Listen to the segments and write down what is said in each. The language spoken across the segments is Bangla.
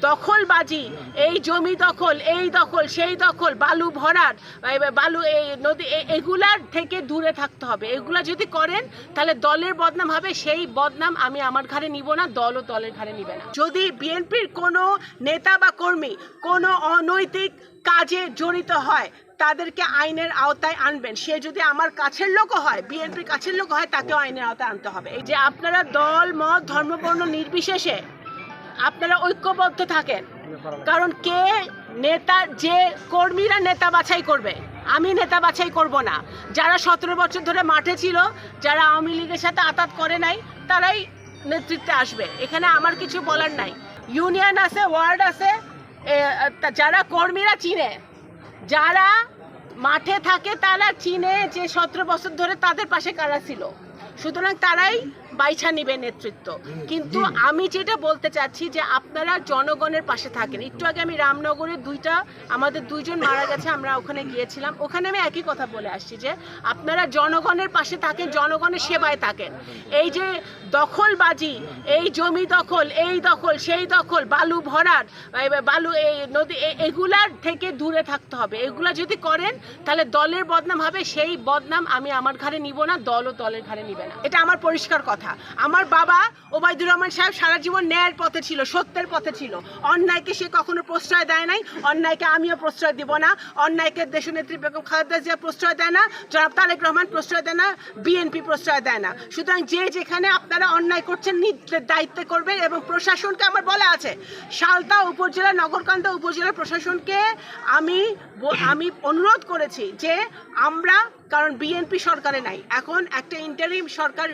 দখলবাজি, এই জমি দখল, এই দখল, সেই দখল, বালু ভরাট, বালু এই নদী, এগুলার থেকে দূরে থাকতে হবে। এগুলা যদি করেন তাহলে দলের বদনাম হবে, সেই বদনাম আমি আমার ঘাড়ে নিব না, দলও দলের ঘাড়ে নিবে না। যদি বিএনপির কোনো নেতা বা কর্মী কোনো অনৈতিক কাজে জড়িত হয় তাদেরকে আইনের আওতায় আনবেন। সে যদি আমার কাছের লোক হয়, বিএনপির কাছের লোক হয়, তাকেও আইনের আওতায় আনতে হবে। এই যে আপনারা দল মত ধর্ম বর্ণ নির্বিশেষে আপনারা ঐক্যবদ্ধ থাকেন, কারণ কে নেতা, যে কর্মীরা নেতা বাছাই করবে, আমি নেতা বাছাই করব না। যারা 17 বছর ধরে মাঠে ছিল, যারা আওয়ামী লীগের সাথে আতাত করে নাই, তারাই নেতৃত্বে আসবে। এখানে আমার কিছু বলার নাই। ইউনিয়ন আছে, ওয়ার্ড আছে, যারা কর্মীরা চিনে, যারা মাঠে থাকে তারা চিনে যে 17 বছর ধরে তাদের পাশে কারা ছিল, সুতরাং তারাই বাইছা নিবে নেতৃত্ব। কিন্তু আমি যেটা বলতে চাচ্ছি যে আপনারা জনগণের পাশে থাকেন। একটু আগে আমি রামনগরে আমাদের 2 জন মারা গেছে, আমরা ওখানে গিয়েছিলাম, ওখানে আমি একই কথা বলে আসছি যে আপনারা জনগণের পাশে থাকেন, জনগণের সেবায় থাকেন। এই যে দখলবাজি, এই জমি দখল, এই দখল, সেই দখল, বালু ভরাট, বালু এই নদী, এগুলার থেকে দূরে থাকতে হবে। এগুলা যদি করেন তাহলে দলের বদনাম হবে, সেই বদনাম আমি আমার ঘাড়ে নিব না, দলও দলের ঘাড়ে নিবে না। এটা আমার পরিষ্কার কথা। আমার বাবা ওবায়দুর রহমান সাহেব সারা জীবন ন্যায়ের পথে ছিল, সত্যের পথে ছিল। অন্যায়কে সে কখনো প্রশ্রয় দেয় নাই, অন্যায়কে আমিও প্রশ্রয় দিব না। অন্যায়কে দেশনেত্রী বেগম খালেদা জিয়া প্রশ্রয় দেয় না, জনাব তারেক রহমান প্রশ্রয় দেয় না, বিএনপি প্রশ্রয় দেয় না। সুতরাং যে যেখানে আপনারা অন্যায় করছেন নিজের দায়িত্বে করবেন। এবং প্রশাসনকে আমার বলা আছে, সালতা উপজেলা, নগরকান্দা উপজেলার প্রশাসনকে আমি অনুরোধ করেছি যে আমরা, কারণ বিএনপি সরকারে নাই, এখন একটা ইন্টারিম সরকার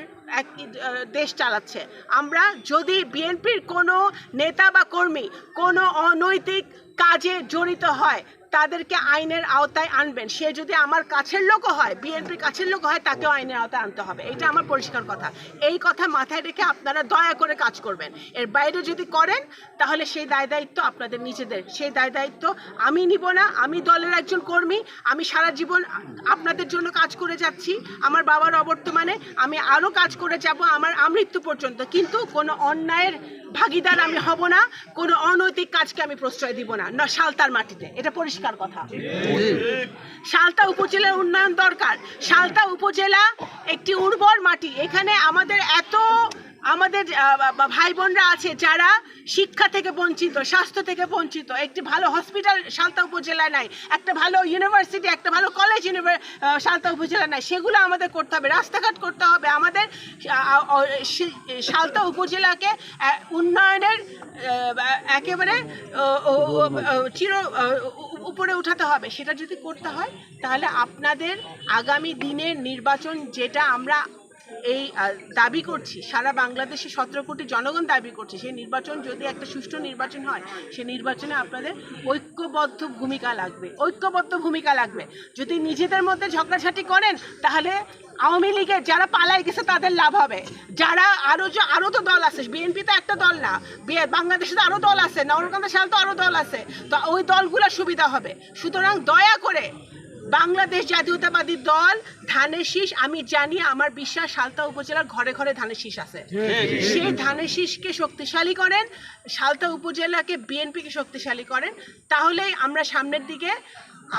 দেশ চালাচ্ছে, আমরা যদি বিএনপির কোনো নেতা বা কর্মী কোনো অনৈতিক কাজে জড়িত হয় তাদেরকে আইনের আওতায় আনবেন। সে যদি আমার কাছের লোক হয়, বিএনপির কাছের লোক হয়, তাকেও আইনের আওতায় আনতে হবে। এটা আমার পরিষ্কার কথা। এই কথা মাথায় রেখে আপনারা দয়া করে কাজ করবেন। এর বাইরে যদি করেন তাহলে সেই দায় দায়িত্ব আপনাদের নিজেদের, সেই দায় দায়িত্ব আমি নিব না। আমি দলের একজন কর্মী, আমি সারা জীবন আপনাদের জন্য কাজ করে যাচ্ছি। আমার বাবার অবর্তমানে আমি আরও কাজ করে যাব আমার আমৃত্যু পর্যন্ত, কিন্তু কোনো অন্যায়ের ভাগিদার আমি হব না, কোনো অনৈতিক কাজকে আমি প্রশ্রয় দিব না, না সালতার মাটিতে। এটা পরিষ্কার কথা। সালতা উপজেলার উন্নয়ন দরকার। সালতা উপজেলা একটি উর্বর মাটি। এখানে আমাদের ভাই বোনরা আছে যারা শিক্ষা থেকে বঞ্চিত, স্বাস্থ্য থেকে বঞ্চিত। একটি ভালো হসপিটাল সালতা উপজেলায় নাই, একটা ভালো ইউনিভার্সিটি, একটা ভালো কলেজ সালতা উপজেলায় নাই। সেগুলো আমাদের করতে হবে, রাস্তাঘাট করতে হবে। আমাদের সালতা উপজেলাকে উন্নয়নের একেবারে উপরে উঠাতে হবে। সেটা যদি করতে হয় তাহলে আপনাদের আগামী দিনের নির্বাচন, যেটা আমরা এই দাবি করছি, সারা বাংলাদেশে 17 কোটি জনগণ দাবি করছে, সেই নির্বাচন যদি একটা সুষ্ঠু নির্বাচন হয়, সেই নির্বাচনে আপনাদের ঐক্যবদ্ধ ভূমিকা লাগবে। যদি নিজেদের মধ্যে ঝগড়াঝাটি করেন তাহলে আওয়ামী লীগের যারা পালাই গেছে তাদের লাভ হবে। যারা আরো তো দল আছে, বিএনপি তো একটা দল না, বাংলাদেশে তো আরো দল আছে, নগরকান্দা সাল তো আরো দল আছে, তো ওই দলগুলোর সুবিধা হবে। সুতরাং দয়া করে বাংলাদেশ জাতীয়তাবাদী দল, ধানের শীষ, আমি জানি, আমার বিশ্বাস সালতা উপজেলার ঘরে ঘরে ধানের শীষ আছে, সেই ধানের শীষকে শক্তিশালী করেন, সালতা উপজেলাকে, বিএনপিকে শক্তিশালী করেন। তাহলেই আমরা সামনের দিকে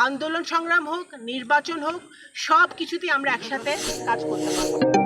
আন্দোলন সংগ্রাম হোক, নির্বাচন হোক, সব কিছুতেই আমরা একসাথে কাজ করতে পারবো।